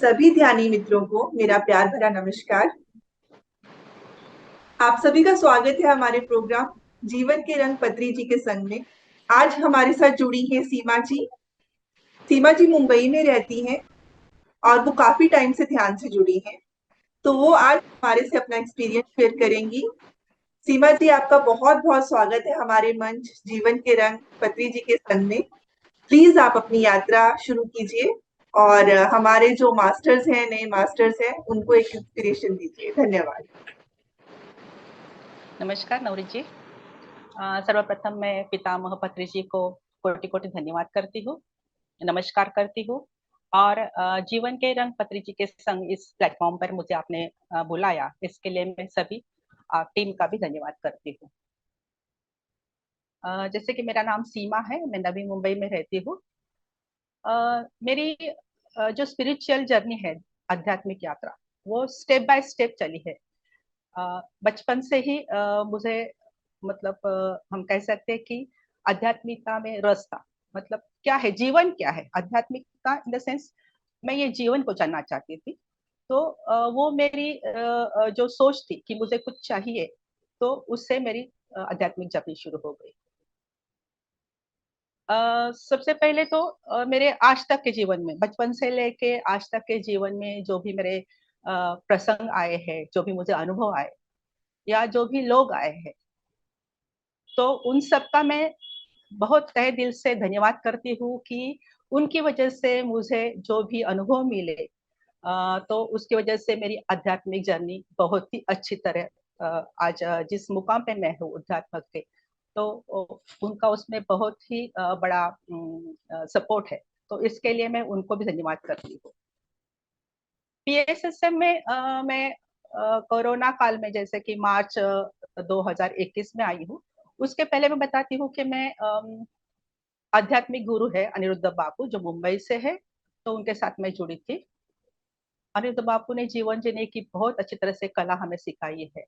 सभी ध्यानी मित्रों को मेरा प्यार भरा नमस्कार। आप सभी का स्वागत है हमारे प्रोग्राम जीवन के रंग पत्री जी के संग में। आज हमारे साथ जुड़ी हैं सीमा जी। सीमा जी मुंबई में रहती हैं और वो काफी टाइम से ध्यान से जुड़ी हैं, तो वो आज हमारे से अपना एक्सपीरियंस शेयर करेंगी। सीमा जी, आपका बहुत बहुत स्वागत है हमारे मंच जीवन के रंग पत्री जी के संग में। प्लीज आप अपनी यात्रा शुरू कीजिए और हमारे जो मास्टर्स हैं, नए मास्टर्स हैं, उनको एक इंस्पिरेशन दीजिए। धन्यवाद। नमस्कार नवरीत जी। सर्वप्रथम मैं पितामह पत्री जी को कोटि कोटि धन्यवाद करती हूँ, नमस्कार करती हूँ। और जीवन के रंग पत्री जी के संग इस प्लेटफॉर्म पर मुझे आपने बुलाया, इसके लिए मैं सभी टीम का भी धन्यवाद करती हूँ। जैसे कि मेरा नाम सीमा है, मैं नवी मुंबई में रहती हूँ। मेरी जो स्पिरिचुअल जर्नी है, आध्यात्मिक यात्रा, वो स्टेप बाय स्टेप चली है। बचपन से ही मुझे मतलब हम कह सकते हैं कि आध्यात्मिकता में रस था। मतलब क्या है जीवन, क्या है आध्यात्मिकता, इन द सेंस मैं ये जीवन को जानना चाहती थी। तो वो मेरी जो सोच थी कि मुझे कुछ चाहिए, तो उससे मेरी आध्यात्मिक जर्नी शुरू हो गई। सबसे पहले तो मेरे आज तक के जीवन में, बचपन से लेके आज तक के जीवन में जो भी मेरे प्रसंग आए हैं, जो भी मुझे अनुभव आए या जो भी लोग आए हैं, तो उन सबका मैं बहुत तहे दिल से धन्यवाद करती हूँ कि उनकी वजह से मुझे जो भी अनुभव मिले, तो उसकी वजह से मेरी आध्यात्मिक जर्नी बहुत ही अच्छी तरह आज जिस मुकाम पे मैं हूँ अध्यात्म के, तो उनका उसमें बहुत ही बड़ा सपोर्ट है। तो इसके लिए मैं उनको भी धन्यवाद करती हूँ। पीएसएसएम में मैं कोरोना काल में, जैसे कि मार्च 2021 में आई हूँ। उसके पहले मैं बताती हूँ कि मैं आध्यात्मिक गुरु है अनिरुद्ध बापू, जो मुंबई से है, तो उनके साथ मैं जुड़ी थी। अनिरुद्ध बापू ने जीवन जीने की बहुत अच्छी तरह से कला हमें सिखाई है।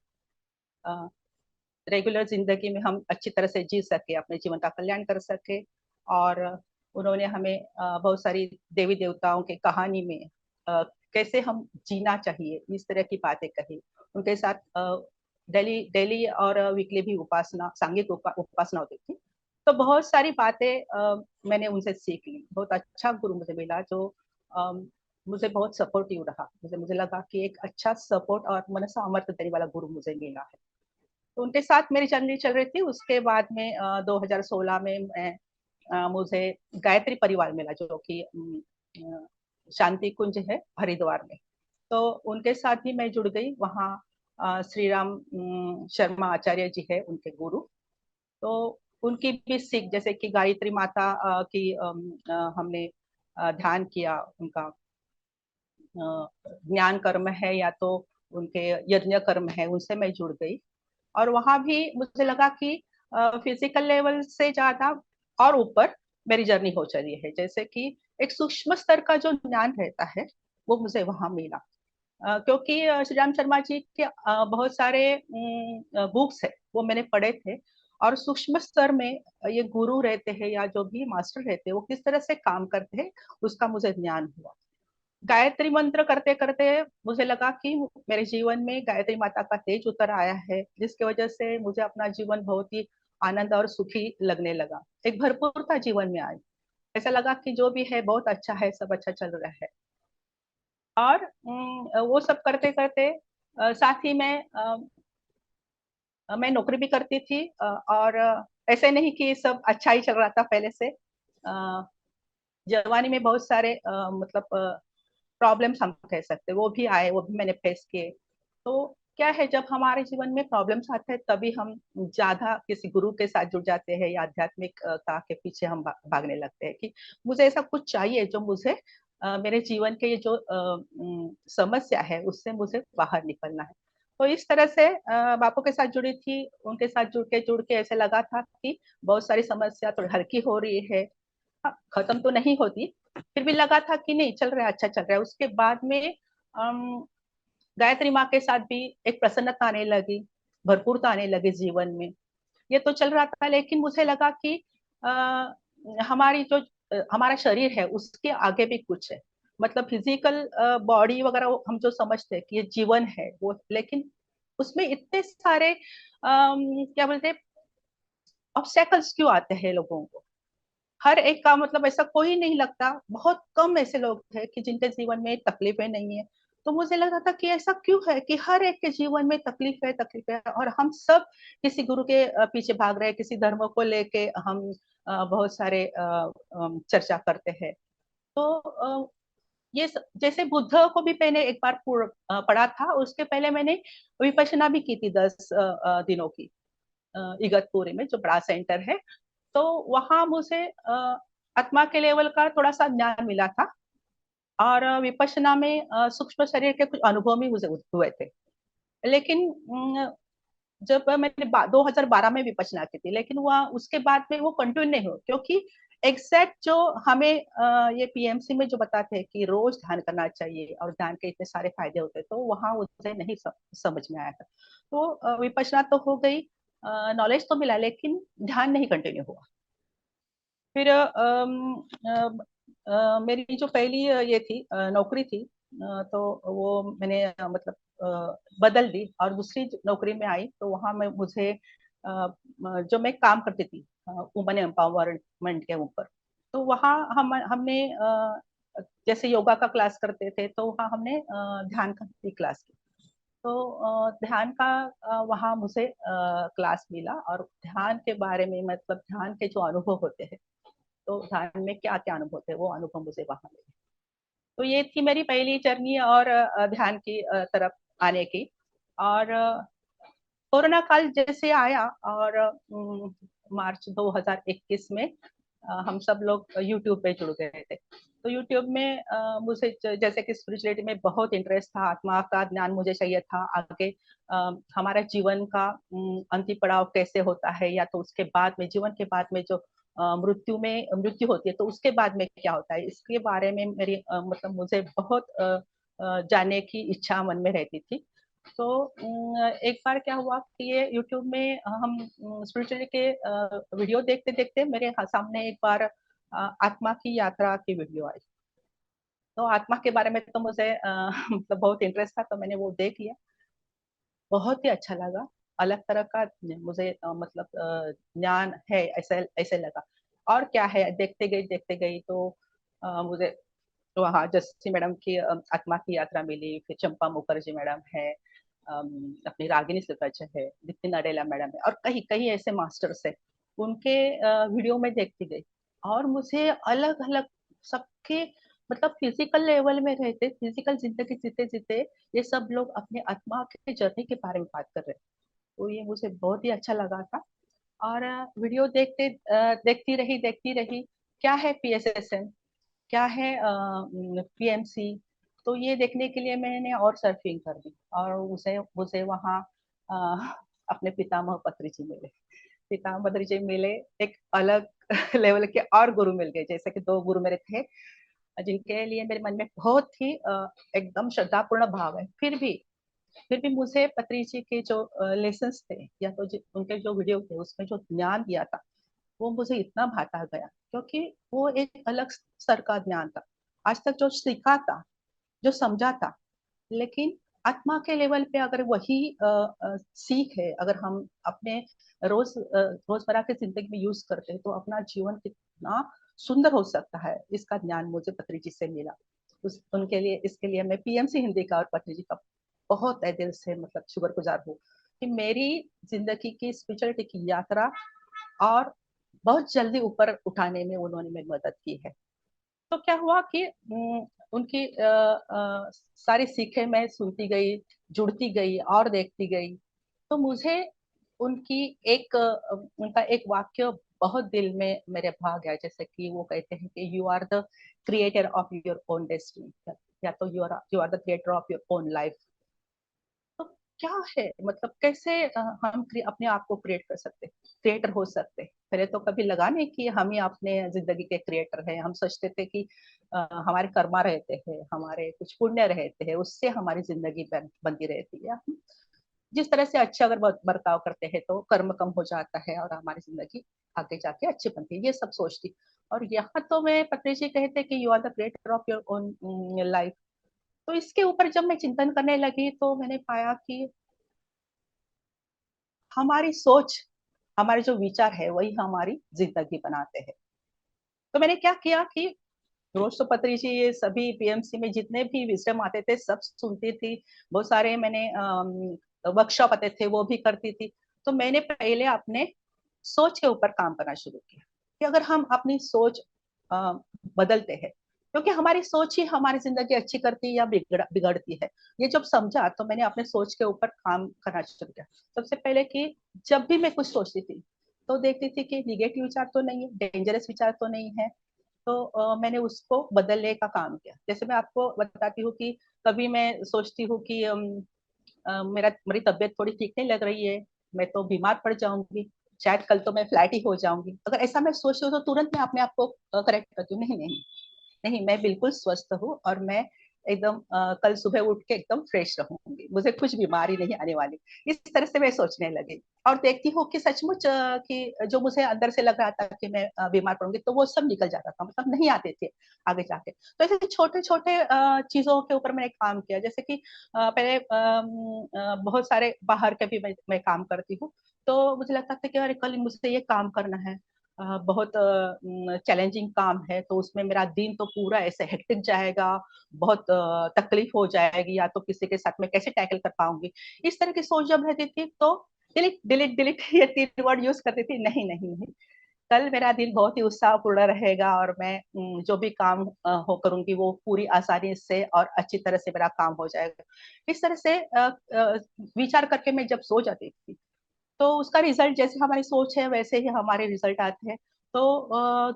रेगुलर जिंदगी में हम अच्छी तरह से जी सके, अपने जीवन का कल्याण कर सके। और उन्होंने हमें बहुत सारी देवी देवताओं के कहानी में कैसे हम जीना चाहिए, इस तरह की बातें कही। उनके साथ डेली डेली और वीकली भी उपासना, सांघिक उपासना होती थी। तो बहुत सारी बातें मैंने उनसे सीख ली। बहुत अच्छा गुरु मुझे मिला, जो मुझे बहुत सपोर्टिव रहा। मुझे लगा कि एक अच्छा सपोर्ट और मन सामर्थ्य देने वाला गुरु मुझे मिला है। तो उनके साथ मेरी जर्नी चल रही थी। उसके बाद में 2016 में मुझे गायत्री परिवार मिला, जो कि शांति कुंज है हरिद्वार में। तो उनके साथ भी मैं जुड़ गई। वहाँ श्री राम शर्मा आचार्य जी है उनके गुरु। तो उनकी भी सीख, जैसे कि गायत्री माता की हमने ध्यान किया। उनका ज्ञान कर्म है या तो उनके यज्ञ कर्म है, उनसे मैं जुड़ गई। और वहां भी मुझे लगा कि फिजिकल लेवल से ज्यादा और ऊपर मेरी जर्नी हो चली है। जैसे कि एक सूक्ष्म स्तर का जो ज्ञान रहता है, वो मुझे वहां मिला। क्योंकि श्री राम शर्मा जी के बहुत सारे बुक्स है, वो मैंने पढ़े थे। और सूक्ष्म स्तर में ये गुरु रहते हैं या जो भी मास्टर रहते हैं, वो किस तरह से काम करते हैं, उसका मुझे ज्ञान हुआ। गायत्री मंत्र करते करते मुझे लगा कि मेरे जीवन में गायत्री माता का तेज उतर आया है, जिसकी वजह से मुझे अपना जीवन बहुत ही आनंद और सुखी लगने लगा। एक भरपूरता जीवन में आई। ऐसा लगा कि जो भी है बहुत अच्छा है, सब अच्छा चल रहा है। और वो सब करते करते साथ ही मैं नौकरी भी करती थी। और ऐसे नहीं कि सब अच्छा ही चल रहा था पहले से। जवानी में बहुत सारे मतलब प्रॉब्लम्स हम कह सकते हैं, वो भी आए, वो भी मैंने फेस किए। तो क्या है, जब हमारे जीवन में प्रॉब्लम्स आते हैं, तभी हम ज्यादा किसी गुरु के साथ जुड़ जाते हैं या आध्यात्मिकता के पीछे हम भागने लगते हैं कि मुझे ऐसा कुछ चाहिए जो मुझे मेरे जीवन के ये जो समस्या है, उससे मुझे बाहर निकलना है। तो इस तरह से बापू के साथ जुड़ी थी। उनके साथ जुड़ के ऐसे लगा था कि बहुत सारी समस्या थोड़ी हल्की हो रही है। हाँ, खत्म तो नहीं होती, फिर भी लगा था कि नहीं, चल रहा है, अच्छा चल रहा है। उसके बाद में गायत्री माँ के साथ भी एक प्रसन्नता आने लगी, भरपूरता आने लगी जीवन में। ये तो चल रहा था, लेकिन मुझे लगा कि हमारी जो हमारा शरीर है, उसके आगे भी कुछ है। मतलब फिजिकल बॉडी वगैरह हम जो समझते हैं कि ये जीवन है वो, लेकिन उसमें इतने सारे क्या बोलते हैं ऑब्स्टेकल्स क्यों आते हैं लोगों को। हर एक का मतलब ऐसा कोई नहीं लगता, बहुत कम ऐसे लोग थे कि जिनके जीवन में तकलीफें नहीं है। तो मुझे लगा था कि ऐसा क्यों है कि हर एक के जीवन में तकलीफ है, और हम सब किसी गुरु के पीछे भाग रहे हैं, किसी धर्म को लेके हम बहुत सारे चर्चा करते हैं। तो जैसे बुद्ध को भी मैंने एक बार पढ़ा था, उसके पहले मैंने विपश्यना भी की थी 10 दिनों की इगतपुरी में, जो बड़ा सेंटर है। तो वहां मुझे आत्मा के लेवल का थोड़ा सा ज्ञान मिला था, और विपश्यना में सूक्ष्म शरीर के कुछ अनुभव भी मुझे हुए थे। लेकिन जब मैंने 2012 में विपश्यना की थी, लेकिन वह उसके बाद में वो कंटिन्यू नहीं हो, क्योंकि एग्जैक्ट जो हमें ये पीएमसी में जो बताते हैं कि रोज ध्यान करना चाहिए और ध्यान के इतने सारे फायदे होते हैं, तो वहां मुझे नहीं समझ में आया था। तो विपश्यना तो हो गई, नॉलेज तो मिला, लेकिन ध्यान नहीं कंटिन्यू हुआ। फिर मेरी जो पहली ये थी नौकरी थी, तो वो मैंने मतलब बदल दी और दूसरी नौकरी में आई। तो वहां मैं मुझे जो मैं काम करती थी वुमन एम्पावरमेंट के ऊपर, तो वहाँ हमने जैसे योगा का क्लास करते थे, तो वहाँ हमने ध्यान का भी क्लास की। तो ध्यान का वहाँ मुझे क्लास मिला, और ध्यान के बारे में मतलब ध्यान के जो अनुभव होते हैं, तो ध्यान में क्या क्या अनुभव थे वो अनुभव मुझे वहां मिले। तो ये थी मेरी पहली जर्नी और ध्यान की तरफ आने की। और कोरोना काल जैसे आया, और मार्च 2021 में हम सब लोग यूट्यूब पे जुड़ गए थे। तो यूट्यूब में मुझे जैसे कि स्पिरिचुअलिटी में बहुत इंटरेस्ट था, आत्मा का ज्ञान मुझे चाहिए था आगे। हमारा जीवन का अंतिम पड़ाव कैसे होता है, या तो उसके बाद में, जीवन के बाद में जो मृत्यु होती है, तो उसके बाद में क्या होता है, इसके बारे में मेरी मतलब मुझे बहुत जानने की इच्छा मन में रहती थी। तो एक बार क्या हुआ कि ये यूट्यूब में हम स्पिरिचुअलिटी के वीडियो देखते देखते मेरे सामने एक बार आत्मा की यात्रा की वीडियो आई। तो आत्मा के बारे में तो मुझे मतलब बहुत इंटरेस्ट था, तो मैंने वो देख लिया। बहुत ही अच्छा लगा, अलग तरह का मुझे मतलब ज्ञान है ऐसे ऐसे लगा। और क्या है, देखते गई तो मुझे वहाँ जस्सी मैडम की आत्मा की यात्रा मिली, फिर चंपा मुखर्जी मैडम है, अपनी रागिनी सुकच है, नितिन अडेला मैडम है, और कई कई ऐसे मास्टर्स है, उनके वीडियो में देखती गई। और मुझे अलग अलग सबके मतलब फिजिकल लेवल में रहते, फिजिकल जिंदगी जीते जीते ये सब लोग अपने आत्मा के जर्नी के बारे में बात कर रहे हैं। तो ये मुझे बहुत ही अच्छा लगा था। और वीडियो देखती रही क्या है पीएसएसएन, क्या है पीएमसी। तो ये देखने के लिए मैंने और सर्फिंग कर दी, और उसे मुझे वहाँ अपने पितामह पत्री जी मिले। पितामह पत्री जी मिले, एक अलग लेवल के और गुरु मिल गए, जैसे कि दो गुरु मेरे थे जिनके लिए मेरे मन में बहुत ही एकदम श्रद्धापूर्ण भाव है। फिर भी मुझे पत्री जी के जो लेसन्स थे, या तो उनके जो वीडियो थे उसमें जो ज्ञान दिया था, वो मुझे इतना भाता गया, क्योंकि वो एक अलग स्तर का ज्ञान था। आज तक जो सीखा था, जो समझा था, लेकिन आत्मा के लेवल पे अगर वही सीख है, अगर हम अपने रोजमर्रा की जिंदगी में यूज करते हैं, तो अपना जीवन कितना सुंदर हो सकता है, इसका ज्ञान मुझे पत्री जी से मिला। उनके लिए, इसके लिए मैं पीएमसी हिंदी का और पत्री जी का बहुत दिल से मतलब शुक्रगुजार हूँ कि मेरी जिंदगी की स्पिरिचुअलिटी की यात्रा और बहुत जल्दी ऊपर उठाने में उन्होंने मेरी मदद की है। तो क्या हुआ कि उनकी सारी सीखें मैं सुनती गई, जुड़ती गई और देखती गई। तो मुझे उनकी उनका एक वाक्य बहुत दिल में मेरे भा गया, जैसे कि वो कहते हैं कि you are the creator of your own destiny, या तो you are the creator of your own life. तो क्या है मतलब कैसे हम अपने आप को क्रिएट कर सकते, क्रिएटर हो सकते। पहले तो कभी लगा नहीं कि हम ही अपने जिंदगी के क्रिएटर हैं। हम सोचते थे कि हमारे कर्मा रहते हैं, हमारे कुछ पुण्य रहते हैं, उससे हमारी जिंदगी बनती रहती है। जिस तरह से अच्छा अगर बर्ताव करते हैं तो कर्म कम हो जाता है और हमारी जिंदगी आगे जाके अच्छी बनती है, ये सब सोचती। और यहाँ तो मैं पत्नी जी कहते कि you are the creator of your own life. तो इसके ऊपर जब मैं चिंतन करने लगी तो मैंने पाया कि हमारी सोच, हमारे जो विचार है वही हमारी जिंदगी बनाते हैं। तो मैंने क्या किया कि रोज तो पत्री जी ये सभी पीएमसी में जितने भी विजडम आते थे सब सुनती थी। बहुत सारे मैंने वर्कशॉप आते थे वो भी करती थी। तो मैंने पहले अपने सोच के ऊपर काम करना शुरू किया कि अगर हम अपनी सोच अ, बदलते हैं, क्योंकि हमारी सोच ही हमारी जिंदगी अच्छी करती है या बिगड़ती है। ये जब समझा तो मैंने अपने सोच के ऊपर काम करना शुरू किया। सबसे पहले कि जब भी मैं कुछ सोचती थी तो देखती थी कि निगेटिव विचार तो नहीं है, डेंजरस विचार तो नहीं है। तो मैंने उसको बदलने का काम किया। जैसे मैं आपको बताती हूँ कि कभी मैं सोचती हूँ कि मेरी तबीयत थोड़ी ठीक नहीं लग रही है, मैं तो बीमार पड़ जाऊंगी, शायद कल तो मैं फ्लैट ही हो जाऊंगी। अगर ऐसा मैं सोचती हूँ तो तुरंत मैं अपने आप को करेक्ट करती हूँ, नहीं नहीं नहीं, मैं बिल्कुल स्वस्थ हूँ और मैं एकदम कल सुबह उठ के एकदम फ्रेश रहूंगी, मुझे कुछ बीमारी नहीं आने वाली। इस तरह से मैं सोचने लगी और देखती हूँ कि सचमुच कि जो मुझे अंदर से लग रहा था कि मैं बीमार पड़ूंगी तो वो सब निकल जाता था, मतलब नहीं आते थे आगे जाके। तो ऐसे छोटे छोटे चीजों के ऊपर मैंने काम किया। जैसे कि पहले बहुत सारे बाहर के भी मैं काम करती हूँ। तो मुझे लगता था कि अरे कल मुझसे ये काम करना है, बहुत चैलेंजिंग काम है, तो उसमें मेरा दिन तो पूरा ऐसे हेक्टिक जाएगा, बहुत तकलीफ हो जाएगी, या तो किसी के साथ मैं कैसे टैकल कर पाऊंगी। इस तरह की सोच जब रहती थी तो डिलीट डिलीट डिलीट ये 3 वर्ड यूज करती थी। नहीं नहीं नहीं, कल मेरा दिन बहुत ही उत्साहपूर्ण रहेगा और मैं जो भी काम हो करूंगी वो पूरी आसानी से और अच्छी तरह से मेरा काम हो जाएगा। इस तरह से विचार करके मैं जब सो जाती थी तो उसका रिजल्ट, जैसे हमारी सोच है वैसे ही हमारे रिजल्ट आते हैं। तो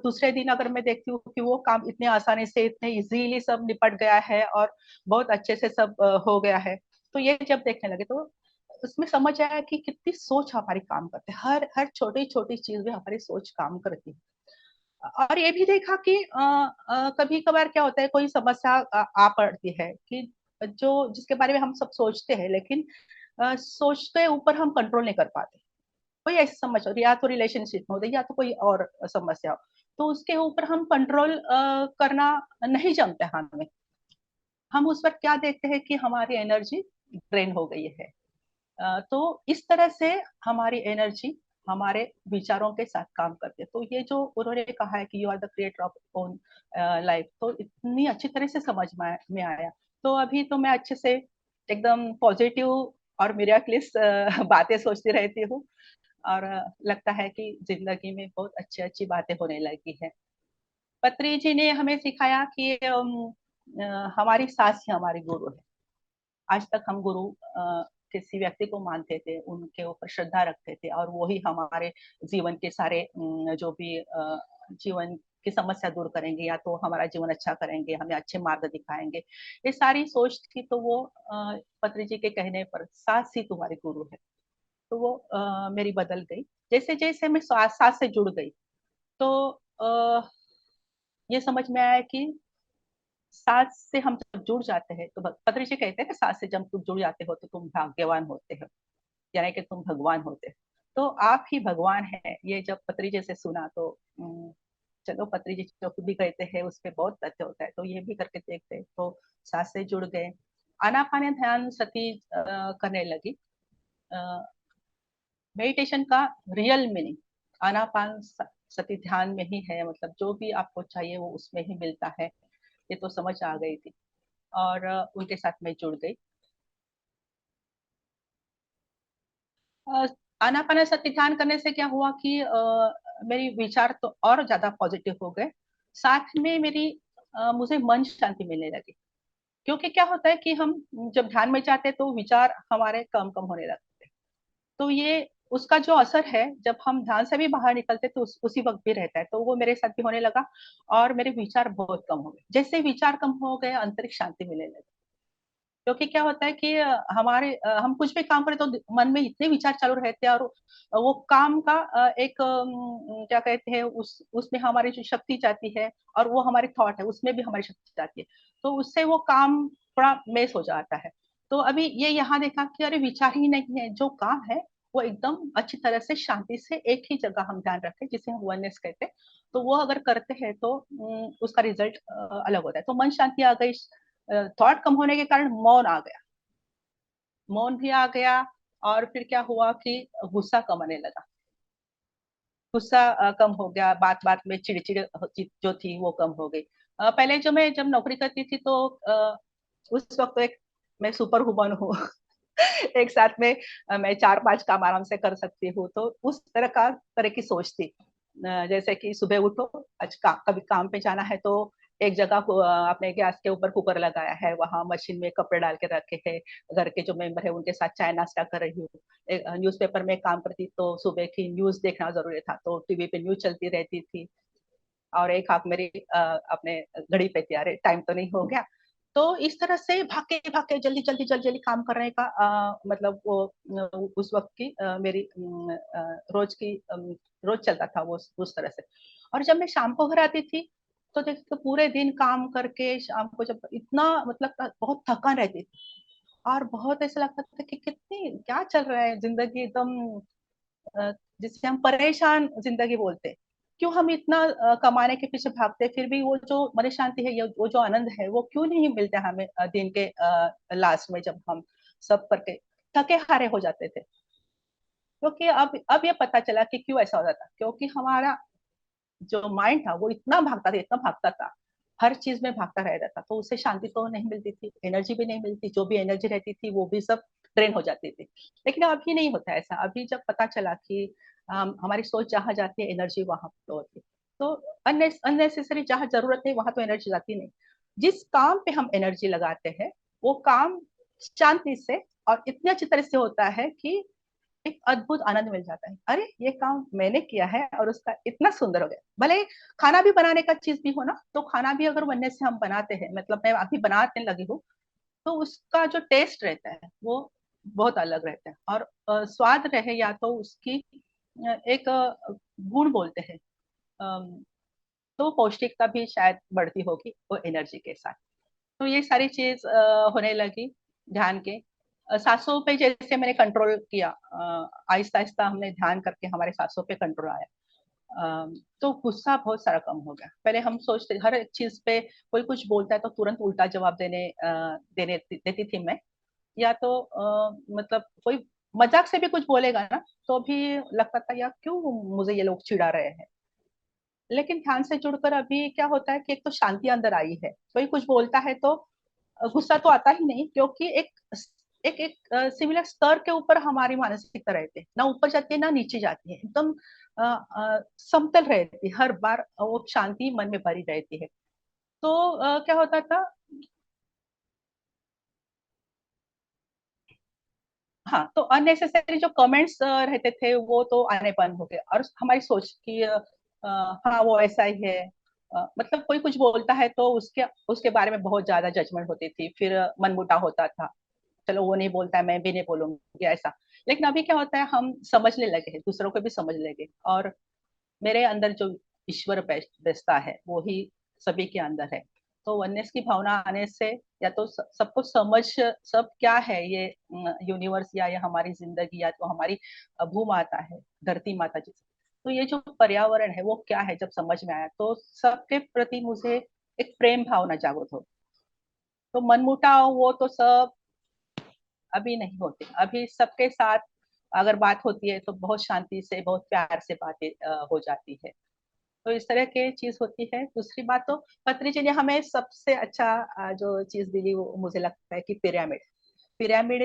दूसरे दिन अगर मैं देखती हूँ कि वो काम इतने आसानी से, इतने इजीली सब निपट गया है और बहुत अच्छे से सब हो गया है, तो ये जब देखने लगे तो उसमें समझ आया कि कितनी सोच हमारी काम करती है। हर हर छोटी छोटी चीज में हमारी सोच काम करती है। और ये भी देखा कि कभी कभार क्या होता है, कोई समस्या आ पड़ती है कि जो जिसके बारे में हम सब सोचते हैं, लेकिन सोच के ऊपर हम कंट्रोल नहीं कर पाते। कोई ऐसी समस्या होती है, या तो रिलेशनशिप में होती है या तो कोई और समस्या हो, तो उसके ऊपर हम कंट्रोल करना नहीं जमते हमें। हम उस वक्त क्या देखते हैं कि हमारी एनर्जी ड्रेन हो गई है। तो इस तरह से हमारी एनर्जी हमारे विचारों के साथ काम करती है। तो ये जो उन्होंने कहा है कि you are the creator of own life, तो इतनी अच्छी तरह से समझ में आया। तो अभी तो मैं अच्छे से एकदम पॉजिटिव और मिराक्लिस बातें सोचती रहती हूँ। और लगता है कि जिंदगी में बहुत अच्छी अच्छी बातें होने लगी है। पत्री जी ने हमें सिखाया कि हमारी सास ही हमारी गुरु है। आज तक हम गुरु किसी व्यक्ति को मानते थे, उनके ऊपर श्रद्धा रखते थे और वो ही हमारे जीवन के सारे जो भी जीवन की समस्या दूर करेंगे, या तो हमारा जीवन अच्छा करेंगे, हमें अच्छे मार्ग दिखाएंगे। ये सारी सोच थी। तो वो पत्री जी के कहने पर सास ही तुम्हारी गुरु है, तो वो मेरी बदल गई। जैसे जैसे मैं सास से जुड़ गई तो ये समझ में आया कि सास से हम जब जुड़ जाते हैं तो पत्री जी कहते हैं कि सास से जब तुम जुड़ जाते हो तो तुम भाग्यवान होते हो, यानी कि तुम भगवान होते हो। तो आप ही भगवान है, ये जब पत्री जी से सुना तो चलो पत्री जी जो भी कहते हैं उस पर बहुत तथ्य होता है, तो ये भी करके देखते हैं। तो सास से जुड़ गए, आनापान ध्यान सती करने लगी। मेडिटेशन का रियल मीनिंग आनापान सती ध्यान में ही है, मतलब जो भी आपको चाहिए वो उसमें ही मिलता है। ये तो समझ आ गई थी और उनके साथ मैं जुड़ गई। आनापानसति ध्यान करने से क्या हुआ कि मेरी विचार तो और ज्यादा पॉजिटिव हो गए। साथ में मेरी मुझे मन शांति मिलने लगी। क्योंकि क्या होता है कि हम जब ध्यान में जाते हैं तो विचार हमारे कम कम होने लगते हैं। तो ये उसका जो असर है, जब हम ध्यान से भी बाहर निकलते तो उसी वक्त भी रहता है। तो वो मेरे साथ भी होने लगा और मेरे विचार बहुत कम हो गए। जैसे विचार कम हो गए, आंतरिक शांति मिलने लगी। क्योंकि क्या होता है कि हमारे हम कुछ भी काम करें तो मन में इतने विचार चालू रहते हैं, और वो काम का एक क्या कहते हैं, उसमें हमारी जो शक्ति जाती है, और वो हमारी थॉट है उसमें भी हमारी शक्ति जाती है। तो उससे वो काम थोड़ा मेस हो जाता है। तो अभी ये यहाँ देखा कि अरे विचार ही नहीं है, जो काम है वो एकदम अच्छी तरह से शांति से एक ही जगह हम ध्यान रखें, जिसे हम वननेस कहते हैं, तो वो अगर करते हैं तो उसका रिजल्ट अलग होता है। तो मन शांति आ गई, थॉट कम होने के कारण मौन आ गया, मौन भी आ गया। और फिर क्या हुआ कि गुस्सा कम आने लगा, गुस्सा कम हो गया, बात बात में चिड़चिड़ जो थी वो कम हो गई। पहले जब नौकरी करती थी तो उस वक्त तो एक मैं सुपर वुमन हूँ एक साथ में मैं 4-5 काम आराम से कर सकती हूँ, तो उस तरह की सोच थी। जैसे कि सुबह उठो, कभी काम पे जाना है तो एक जगह अपने गैस के ऊपर कुकर लगाया है, वहां मशीन में कपड़े डाल के रखे हैं, घर के जो मेंबर है उनके साथ चाय नाश्ता कर रही हूँ। न्यूज़पेपर में काम करती तो सुबह की न्यूज देखना जरूरी था, तो टीवी पे न्यूज चलती रहती थी। और एक हाथ मेरी अपने घड़ी पे थी, अरे टाइम तो नहीं हो गया। तो इस तरह से भागे भागे जल्दी काम करने का मतलब वो उस वक्त की मेरी रोज की रोज चलता था वो उस तरह से। और जब मैं शाम को घर आती थी तो देखते तो पूरे दिन काम करके शाम को जब इतना मतलब बहुत थकान रहती थी, और बहुत ऐसा लगता था कि कितनी क्या चल रहा है जिंदगी, एकदम जिसे हम परेशान जिंदगी बोलते। क्यों हम इतना कमाने के पीछे भागते, फिर भी वो जो मन शांति है, वो जो आनंद है, वो क्यों नहीं मिलता हमें दिन के लास्ट में, जब हम सब करके थके हारे हो जाते थे। क्योंकि अब ये पता चला कि क्यों ऐसा होता था, क्योंकि हमारा जो माइंड था वो इतना भागता था, हर चीज में भागता रहता था, तो उससे शांति तो नहीं मिलती थी, एनर्जी भी नहीं मिलती, जो भी एनर्जी रहती थी वो भी सब ड्रेन हो जाती थी। लेकिन अभी नहीं होता ऐसा, अभी जब पता चला कि हमारी सोच जहाँ जाती है एनर्जी वहां तो होती है, तो अननेसेसरी जहाँ जरूरत नहीं वहां तो एनर्जी जाती नहीं। जिस काम पे हम एनर्जी लगाते हैं वो काम शांति से और इतनी अच्छी तरह से होता है कि एक अद्भुत आनंद मिल जाता है, अरे ये काम मैंने किया है और उसका इतना सुंदर हो गया। भले खाना भी बनाने का चीज भी हो ना, तो खाना भी अगर बनने से हम बनाते हैं, मतलब मैं अभी बनाने लगी हूँ, तो उसका जो टेस्ट रहता है वो बहुत अलग रहता है। और स्वाद रहे या तो उसकी एक गुण बोलते हैं, तो पौष्टिकता भी शायद बढ़ती होगी वो एनर्जी के साथ। तो ये सारी चीज होने लगी ध्यान के। सांसों पे जैसे मैंने कंट्रोल किया, आहिस्ता आहिस्ता हमने ध्यान करके हमारे सांसों पे कंट्रोल आया। तो गुस्सा बहुत सारा कम हो गया। पहले हम सोचते हर एक चीज पे कोई कुछ बोलता है तो तुरंत उल्टा जवाब देने देती थी मैं, या तो मतलब कोई मजाक से भी कुछ बोलेगा ना तो भी लगता था यार क्यों मुझे ये लोग चिढ़ा रहे हैं। लेकिन ध्यान से जुड़कर अभी क्या होता है कि एक तो शांति अंदर आई है, कोई कुछ बोलता है तो गुस्सा तो आता ही नहीं, क्योंकि एक सिमिलर स्तर के ऊपर हमारी मानसिकता रहती है, ना ऊपर जाती है ना नीचे जाती है, एकदम समतल रहती है, हर बार वो शांति मन में भरी रहती है। तो क्या होता था, हाँ, तो अननेसेसरी जो कमेंट्स रहते थे वो तो आने बंद हो गए, और हमारी सोच कि हाँ वो ऐसा ही है, मतलब कोई कुछ बोलता है तो उसके उसके बारे में बहुत ज्यादा जजमेंट होती थी, फिर मनमुटाव होता था, चलो वो नहीं बोलता है मैं भी नहीं बोलूंगी ऐसा। लेकिन अभी क्या होता है, हम समझने लगे हैं, दूसरों को भी समझ लगे, और मेरे अंदर जो ईश्वर बैठता है वो ही सभी के अंदर है। तो वननेस की भावना आने से या तो सबको समझ, सब क्या है ये यूनिवर्स, या ये हमारी जिंदगी, या तो हमारी भू माता है, धरती माता जी, तो ये जो पर्यावरण है वो क्या है, जब समझ में आया तो सबके प्रति मुझे एक प्रेम भावना जागृत हो। तो मनमुटाव वो तो सब अभी नहीं होते, अभी सबके साथ अगर बात होती है तो बहुत शांति से बहुत प्यार से बातें हो जाती है। तो इस तरह की चीज होती है। दूसरी बात तो पत्री जी ने हमें सबसे अच्छा जो चीज दिली वो मुझे लगता है कि पिरामिड, पिरामिड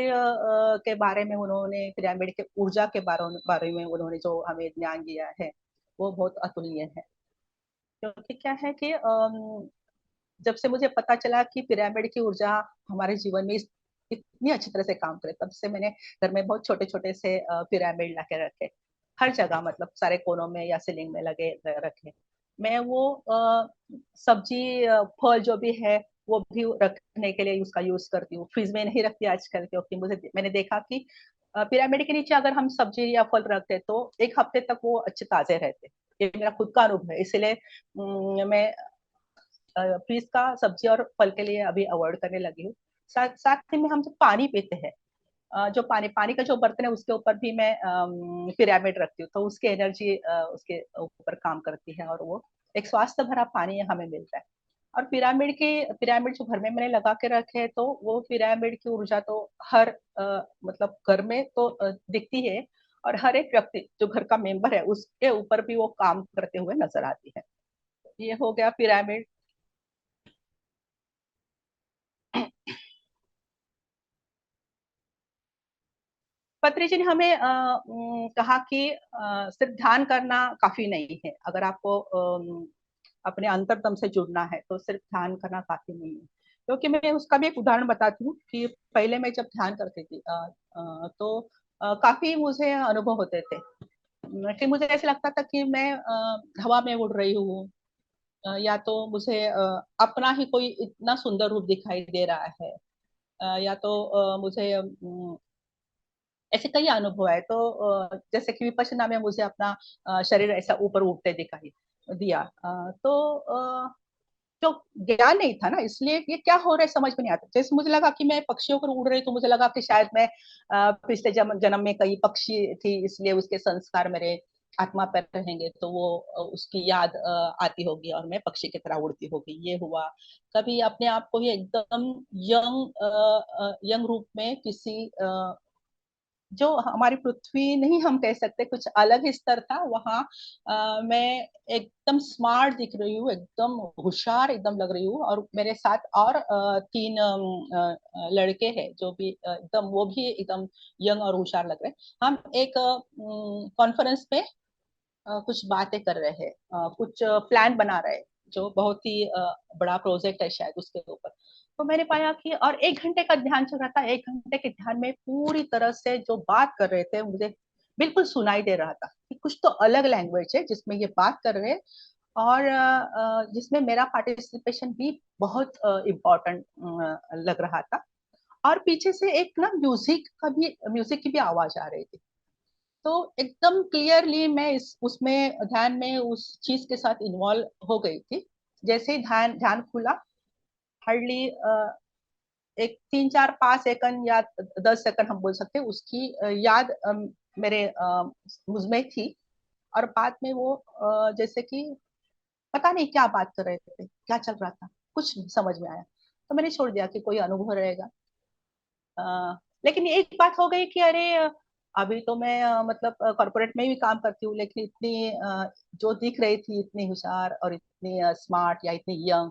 के बारे में उन्होंने, पिरामिड के ऊर्जा के बारे में उन्होंने जो हमें ज्ञान दिया है वो बहुत अतुलनीय है। क्योंकि क्या है कि जब से मुझे पता चला कि पिरामिड की ऊर्जा हमारे जीवन में इतनी अच्छी तरह से काम करे, तब से मैंने घर में बहुत छोटे छोटे से पिरामिड ला के रखे, हर जगह, मतलब सारे कोनों में या सीलिंग में लगे रखे। मैं वो सब्जी फल जो भी है वो भी रखने के लिए उसका यूज करती हूँ, फ्रिज में नहीं रखती आजकल, क्योंकि मैंने देखा कि पिरामिड के नीचे अगर हम सब्जी या फल रखते तो एक हफ्ते तक वो अच्छे ताजे रहते। ये मेरा खुद का अनुभव है, इसलिए मैं फ्रीज का सब्जी और फल के लिए अभी अवॉइड करने लगी हूँ। साथ साथ में हम जब पानी पीते हैं, जो पानी पानी का जो बर्तन है उसके ऊपर भी मैं पिरामिड रखती हूँ, तो उसकी एनर्जी उसके ऊपर काम करती है और वो एक स्वास्थ्य भरा पानी हमें मिलता है। और पिरामिड जो घर में मैंने लगा के रखे हैं, तो वो पिरामिड की ऊर्जा तो हर मतलब घर में तो दिखती है, और हर एक व्यक्ति जो घर का मेंबर है उसके ऊपर भी वो काम करते हुए नजर आती है। ये हो गया पिरामिड। पत्री जी ने हमें कहा कि सिर्फ ध्यान करना काफी नहीं है, अगर आपको अपने अंतर्दम से जुड़ना है तो सिर्फ ध्यान करना काफी नहीं है। क्योंकि मैं उसका भी एक उदाहरण बताती हूँ कि पहले मैं जब ध्यान करती थी तो काफी मुझे अनुभव होते थे कि मुझे ऐसा लगता था कि मैं हवा में उड़ रही हूँ, या तो मुझे अपना ही कोई इतना सुंदर रूप दिखाई दे रहा है, या तो मुझे ऐसे कई अनुभव है। तो जैसे कि विपश्यना में मुझे अपना शरीर ऐसा ऊपर उठते दिखाई दिया, तो जो ज्ञान नहीं था ना, इसलिए ये क्या हो रहा है समझ में नहीं आता। जैसे मुझे लगा कि मैं पक्षियों पर उड़ रही, तो मुझे लगा कि शायद मैं पिछले जन्म में कई पक्षी थी, इसलिए उसके संस्कार मेरे आत्मा पर रहेंगे, तो वो उसकी याद आती होगी और मैं पक्षी की तरह उड़ती होगी। ये हुआ कभी अपने आप को ही एकदम यंग रूप में किसी जो हमारी पृथ्वी नहीं हम कह सकते, कुछ अलग ही स्तर था वहाँ। मैं एकदम स्मार्ट दिख रही हूँ, एकदम होशियार एकदम लग रही हूँ, और मेरे साथ और तीन लड़के हैं जो भी एकदम वो भी एकदम यंग और होशियार लग रहे हैं। हम एक कॉन्फ्रेंस पे कुछ बातें कर रहे हैं, कुछ प्लान बना रहे हैं, जो बहुत ही बड़ा प्रोजेक्ट है शायद उसके ऊपर। तो मैंने पाया कि और 1 घंटे का ध्यान चल रहा था, 1 घंटे के ध्यान में पूरी तरह से जो बात कर रहे थे मुझे बिल्कुल सुनाई दे रहा था कि कुछ तो अलग लैंग्वेज है जिसमें ये बात कर रहे हैं, और जिसमें मेरा पार्टिसिपेशन भी बहुत इम्पोर्टेंट लग रहा था। और पीछे से एक ना म्यूजिक की भी आवाज आ रही थी। तो एकदम क्लियरली मैं इस उसमें ध्यान में उस चीज के साथ इन्वॉल्व हो गई थी। जैसे ही ध्यान ध्यान खुला, हार्डली एक 3 4 5 सेकंड या 10 सेकंड हम बोल सकते हैं, उसकी याद मेरे मुझमें थी। और बाद में वो जैसे कि पता नहीं क्या बात कर रहे थे, क्या चल रहा था, कुछ नहीं समझ में आया। तो मैंने छोड़ दिया कि कोई अनुभव रहेगा। लेकिन एक बात हो गई कि अरे अभी तो मैं मतलब कॉर्पोरेट में भी काम करती हूँ, लेकिन इतनी जो दिख रही थी इतनी होशियार और इतनी स्मार्ट या इतनी यंग,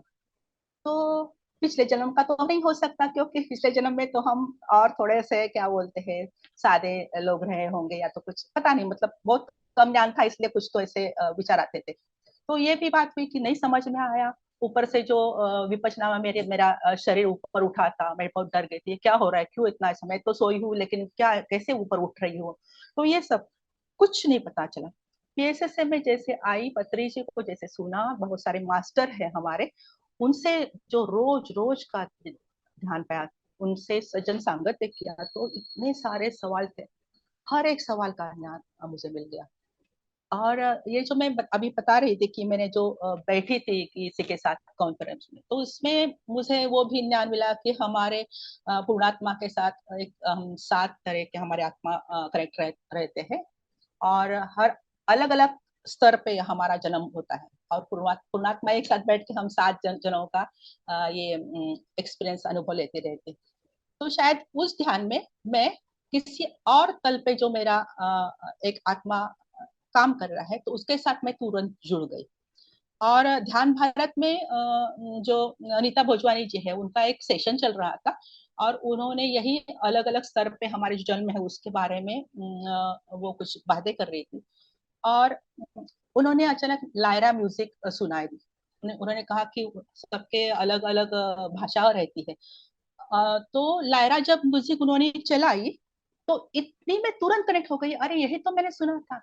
तो पिछले जन्म का तो नहीं हो सकता, क्योंकि पिछले जन्म में तो हम और थोड़े से क्या बोलते हैं सादे लोग रहे होंगे, या तो कुछ पता नहीं, मतलब बहुत कम ज्ञान था, इसलिए कुछ तो ऐसे विचार आते थे। तो ये भी बात हुई कि नहीं समझ में आया। ऊपर से जो विपचना में मेरा शरीर ऊपर उठा था, मैं बहुत डर गई थी, क्या हो रहा है, क्यों इतना समय तो सोई हूँ, लेकिन क्या कैसे ऊपर उठ रही हूँ। तो ये सब कुछ नहीं पता चला। पीएसएस से मैं जैसे आई, पत्री जी को जैसे सुना, बहुत सारे मास्टर है हमारे, उनसे जो रोज रोज का ध्यान पाया, उनसे सज्जन सांगत्य किया, तो इतने सारे सवाल थे, हर एक सवाल का ज्ञान मुझे मिल गया। और ये जो मैं अभी बता रही थी कि मैंने जो बैठी थी किसी के साथ कॉन्फ्रेंस में, तो इसमें मुझे वो भी ज्ञान मिला कि हमारे पूर्णात्मा के साथ एक हम 7 तरह के हमारे आत्मा कनेक्ट रहते हैं, और हर अलग अलग स्तर पे हमारा जन्म होता है, और पूर्णात्मा एक साथ बैठ के हम 7 जनों का ये एक्सपीरियंस अनुभव लेते रहते। तो शायद उस ध्यान में मैं किसी और तल पे जो मेरा एक आत्मा काम कर रहा है, तो उसके साथ मैं तुरंत जुड़ गई। और ध्यान भारत में जो अनीता भोजवानी जी है, उनका एक सेशन चल रहा था, और उन्होंने यही अलग अलग स्तर पे हमारे जो जन्म है उसके बारे में वो कुछ बातें कर रही थी। और उन्होंने अचानक लायरा म्यूजिक सुनाई दी। उन्होंने कहा कि सबके अलग अलग भाषा रहती है। तो लायरा जब म्यूजिक उन्होंने चलाई, तो इतनी मैं तुरंत कनेक्ट हो गई, अरे यही तो मैंने सुना था।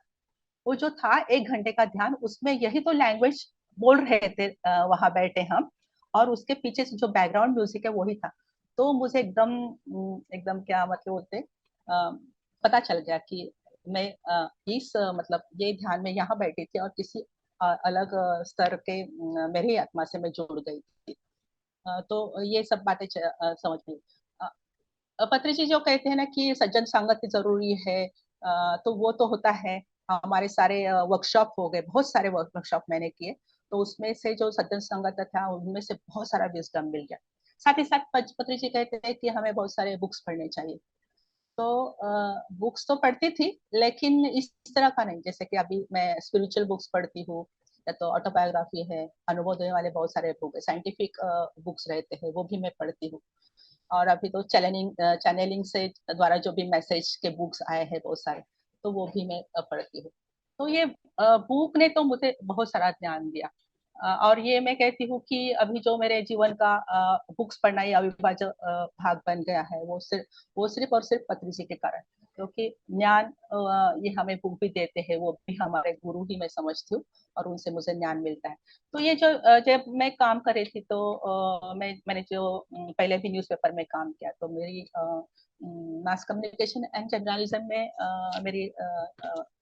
वो जो था 1 घंटे का ध्यान, उसमें यही तो लैंग्वेज बोल रहे थे वहां बैठे हम, और उसके पीछे से जो बैकग्राउंड म्यूजिक है वही था। तो मुझे एकदम एकदम क्या मतलब बोलते पता चल गया कि मैं इस मतलब ये ध्यान में यहाँ बैठी थी, और किसी अलग स्तर के मेरी आत्मा से मैं जुड़ गई थी। तो ये सब बातें समझ गई। पत्री जी जो कहते हैं ना कि सज्जन संगत जरूरी है, तो वो तो होता है। हमारे सारे वर्कशॉप हो गए, बहुत सारे वर्कशॉप मैंने किए, तो उसमें से जो सज्जन संगत था उनमें से बहुत सारा विजडम मिल गया। साथ ही साथ पत्री जी कहते हैं कि हमें बहुत सारे बुक्स पढ़ने चाहिए। तो बुक्स तो पढ़ती थी, लेकिन इस तरह का नहीं, जैसे कि अभी मैं स्पिरिचुअल बुक्स पढ़ती हूँ, या तो ऑटोबायोग्राफी है, अनुभव देने वाले बहुत सारे बुक है, साइंटिफिक बुक्स रहते हैं वो भी मैं पढ़ती हूँ। और अभी तो चैनलिंग से द्वारा जो भी मैसेज के बुक्स आए हैं बहुत सारे, तो वो भी मैं पढ़ती हूँ। तो ये बुक ने तो मुझे बहुत सारा ज्ञान दिया। और ये मैं कहती हूँ कि अभी जो मेरे जीवन का बुक्स पढ़ना ये अविभाज्य भाग बन गया है, वो सिर्फ और सिर्फ पत्री जी के कारण। क्योंकि ज्ञान ये हमें बुक भी देते हैं, वो भी हमारे गुरु ही मैं समझती हूँ, और उनसे मुझे ज्ञान मिलता है। तो ये जो जब मैं काम कर रही थी, तो मैंने जो पहले भी न्यूज़पेपर में काम किया, तो मेरी मास कम्युनिकेशन एंड जर्नलिज्म में मेरी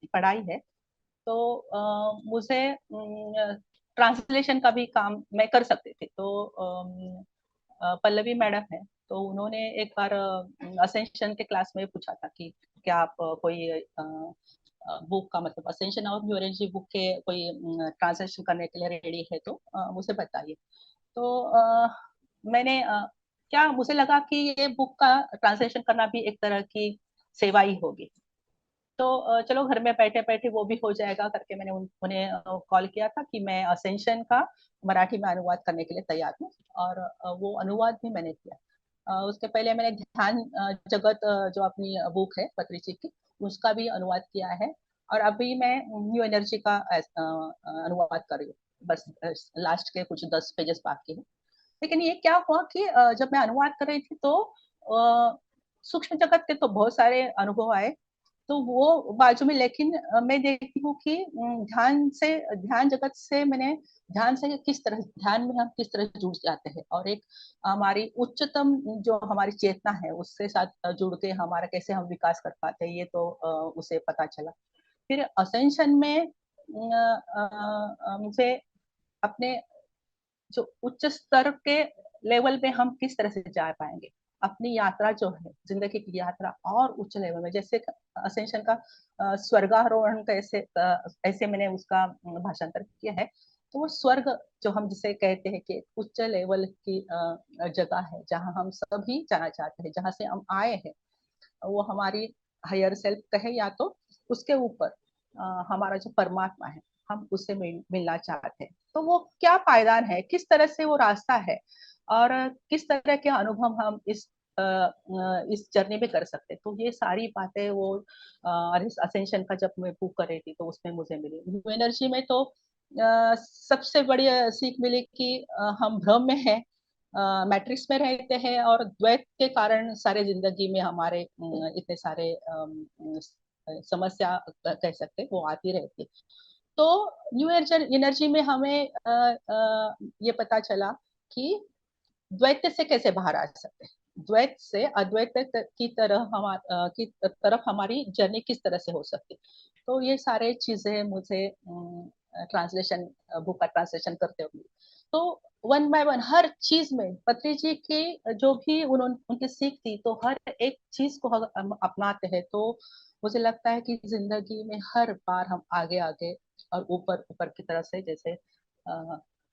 पढ़ाई है। तो मुझे ट्रांसलेशन का भी काम मैं कर सकती थी। तो पल्लवी मैडम है, तो उन्होंने एक बार असेंशन के क्लास में पूछा था कि क्या आप कोई बुक का मतलब असेंशन और न्यूरोलॉजी बुक के कोई ट्रांसलेशन करने के लिए रेडी है, तो मुझे बताइए। तो मैंने क्या मुझे लगा कि ये बुक का ट्रांसलेशन करना भी एक तरह की सेवा ही होगी। तो चलो घर में बैठे बैठे वो भी हो जाएगा करके मैंने उन्हें कॉल किया था कि मैं असेंशन का मराठी में अनुवाद करने के लिए तैयार हूँ। और वो अनुवाद भी मैंने किया। उसके पहले मैंने ध्यान जगत जो अपनी बुक है पत्री जी की, उसका भी अनुवाद किया है। और अभी मैं न्यू एनर्जी का अनुवाद कर रही हूँ। बस लास्ट के कुछ 10 पेजेस बाकी है। लेकिन ये क्या हुआ कि जब मैं अनुवाद कर रही थी, तो सूक्ष्म जगत के तो बहुत सारे अनुभव आए, तो वो बाजू में। लेकिन मैं देखती हूँ कि ध्यान जगत से मैंने ध्यान से किस तरह ध्यान में हम किस तरह जुड़ जाते हैं, और एक हमारी उच्चतम जो हमारी चेतना है उससे साथ जुड़ के हमारा कैसे हम विकास कर पाते हैं, ये तो उसे पता चला। फिर असेंशन में मुझे अपने जो उच्च स्तर के लेवल पे हम किस तरह से जा पाएंगे, अपनी यात्रा जो है जिंदगी की यात्रा और उच्च लेवल में, जैसे असेंशन का स्वर्गारोहण कैसे ऐसे मैंने उसका भाषांतर किया है। तो वो स्वर्ग जो हम जिसे कहते हैं कि उच्च लेवल की जगह है जहाँ हम सभी जाना चाहते हैं, जहाँ से हम आए हैं, वो हमारी हायर सेल्फ कहे या तो उसके ऊपर हमारा जो परमात्मा है, हम उससे मिलना चाहते हैं। तो वो क्या पायदान है, किस तरह से वो रास्ता है, और किस तरह के अनुभव हम इस जर्नी में कर सकते हैं। तो ये सारी बातें वो असेंशन का जब मैं बुक कर रही थी, तो उसमें मुझे मिली। न्यू एनर्जी में तो सबसे बड़ी सीख मिली कि हम भ्रम में है, मैट्रिक्स में रहते हैं, और द्वैत के कारण सारे जिंदगी में हमारे इतने सारे समस्या कह सकते हैं वो आती रहती है। तो न्यू एनर्जी में हमें ये पता चला कि द्वैत से कैसे बाहर आ सकते हैं, द्वैत से अद्वैत की तरफ हमारी जर्नी किस तरह से हो सकती है। तो ये सारे चीजें मुझे ट्रांसलेशन बुक का ट्रांसलेशन करते हुए, तो वन बाय वन हर चीज में पत्री जी की जो भी उनकी सीख थी, तो हर एक चीज को हम अपनाते हैं, तो मुझे लगता है कि जिंदगी में हर बार हम आगे आगे और ऊपर ऊपर की तरफ से, जैसे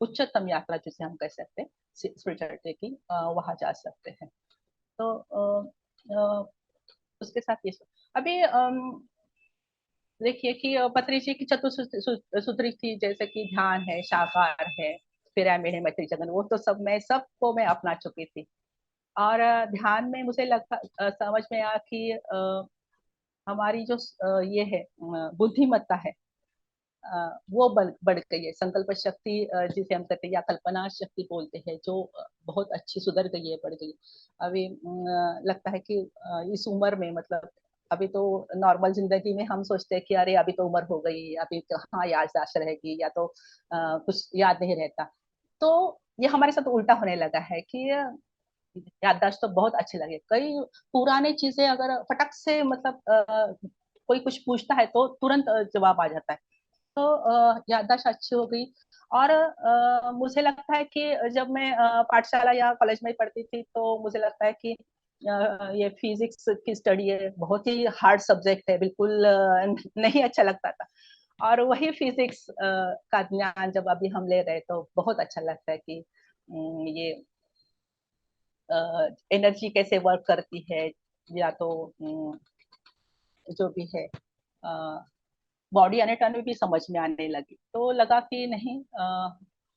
उच्चतम यात्रा जिसे हम कह सकते हैं स्पिरिचुअलिटी की, वहां जा सकते हैं। तो उसके साथ ये अभी देखिए कि पत्री जी की चतुसूत्री थी, जैसे कि ध्यान है, शाकार है, पिरामिड है, मैत्री जगन, वो तो सबको मैं अपना चुकी थी। और ध्यान में मुझे लगा समझ में आया कि हमारी जो ये है बुद्धिमत्ता है, वो बढ़ गई है। संकल्प शक्ति जिसे हम कहते हैं या कल्पना शक्ति बोलते हैं, जो बहुत अच्छी सुधर गई है, बढ़ गई। अभी लगता है कि इस उम्र में, मतलब अभी तो नॉर्मल जिंदगी में हम सोचते हैं कि अरे अभी तो उम्र हो गई, अभी तो हाँ याददाश्त रहेगी, या तो कुछ याद नहीं रहता। तो ये हमारे साथ उल्टा होने लगा है कि याददाश्त तो बहुत अच्छी लगे, कई पुराने चीजें अगर फटक से मतलब कोई कुछ पूछता है तो तुरंत जवाब आ जाता है। तो याददाश्त अच्छी हो गई। और मुझे लगता है कि जब मैं पाठशाला या कॉलेज में पढ़ती थी, तो मुझे लगता है कि ये फिजिक्स की स्टडी है, बहुत ही हार्ड सब्जेक्ट है, बिल्कुल नहीं अच्छा लगता था। और वही फिजिक्स का ज्ञान जब अभी हम ले रहे तो बहुत अच्छा लगता है कि ये एनर्जी कैसे वर्क करती है, या तो जो भी है बॉडी एनाटॉमी भी समझ में आने लगी, तो लगा कि नहीं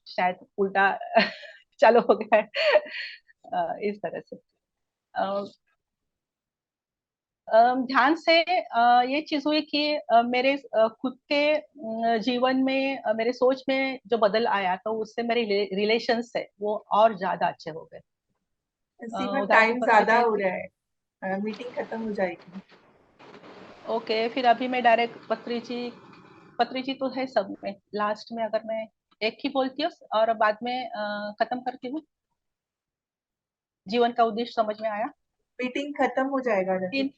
शायद उल्टा चालू हो गया है इस तरह से। ध्यान से ये चीज हुई कि मेरे खुद के जीवन में मेरे सोच में जो बदल आया, तो उससे मेरे रिलेशंस है वो और ज्यादा अच्छे हो गए। सीमा, उदाहरण के टाइम तौर पे ज्यादा मैं, हो रहा है, मीटिंग खत्म हो जाएगी। ओके फिर अभी मैं डायरेक्ट पत्री जी तो है सब में, लास्ट में अगर मैं एक ही बोलती हूँ और बाद में खत्म करती हूँ। जीवन का उद्देश्य समझ में आया। मीटिंग खत्म हो जाएगा जैसे, तीन,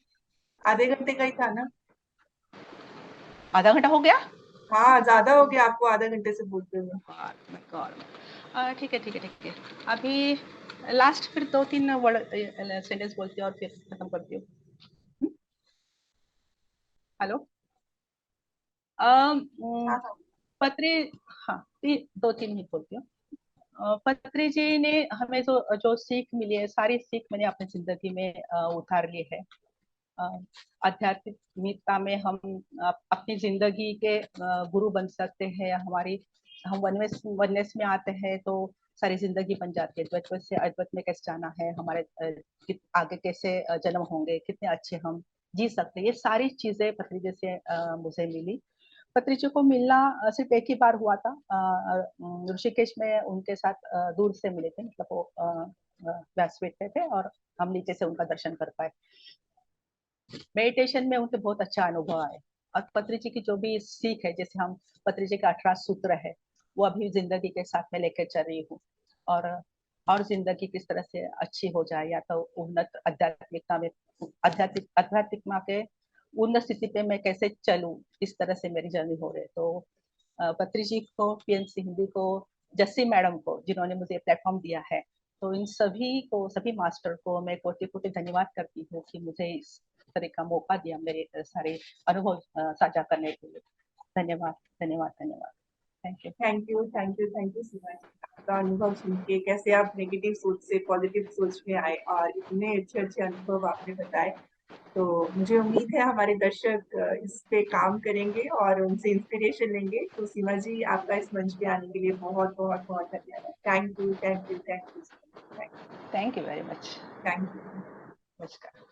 आधे घंटे का ही था ना। आधा घंटा हो गया। हाँ, ज्यादा हो गया आपको आधे घंटे से बोलते हुए। ठीक है ठीक है ठीक है। अभी लास्ट फिर 2-3 वर्ड सेंटेंस बोलती हूँ और फिर खत्म करती हूँ। हेलो। हाँ हाँ। पत्री, हाँ 2-3 ही बोलती हूँ। पत्री जी ने हमें जो जो सीख मिली है, सारी सीख मैंने अपनी जिंदगी में उतार ली है। आध्यात्मिकता में हम अपनी जिंदगी के गुरु बन सकते हैं। हम वननेस में आते हैं तो सारी जिंदगी बन जाती है। द्वैत से अद्वैत में कैसे जाना है, हमारे आगे कैसे जन्म होंगे, कितने अच्छे हम जी सकते हैं, ये सारी चीजें पत्री जी से मुझे मिली। पत्री जी को मिलना सिर्फ एक ही बार हुआ था, ऋषिकेश में उनके साथ दूर से मिले थे, मतलब वो व्यासपीठ पे थे और हम नीचे से उनका दर्शन कर पाए। मेडिटेशन में उनके बहुत अच्छा अनुभव आए। और पत्री जी की जो भी सीख है, जैसे हम पत्री जी के 18 सूत्र है, वो अभी जिंदगी के साथ में लेकर चल रही हूँ। और और जिंदगी किस तरह से अच्छी हो जाए, या तो उन्नत आध्यात्मिकता में, आध्यात्मिकता के उन्नत स्थिति पे मैं कैसे चलूं, इस तरह से मेरी जर्नी हो रही है। तो पत्री जी को, पीएनसी हिंदी को, जस्सी मैडम को, जिन्होंने मुझे प्लेटफॉर्म दिया है, तो इन सभी को, सभी मास्टर को मैं कोटि कोटि धन्यवाद करती हूँ कि मुझे इस तरह का मौका दिया मेरे सारे अनुभव साझा करने के लिए। धन्यवाद धन्यवाद धन्यवाद। Thank you. Thank you thank you thank you Seema ji, आपका अनुभव सुन के कैसे आप नेगेटिव सोच से पॉजिटिव सोच में आए और इतने अच्छे अच्छे अनुभव आपने बताए। तो मुझे उम्मीद है हमारे दर्शक इस पे काम करेंगे और उनसे इंस्पिरेशन लेंगे। तो सीमा जी, आपका इस मंच पे आने के लिए बहुत बहुत बहुत धन्यवाद। Thank you thank you thank you. Thank you very much. Thank you. नमस्कार।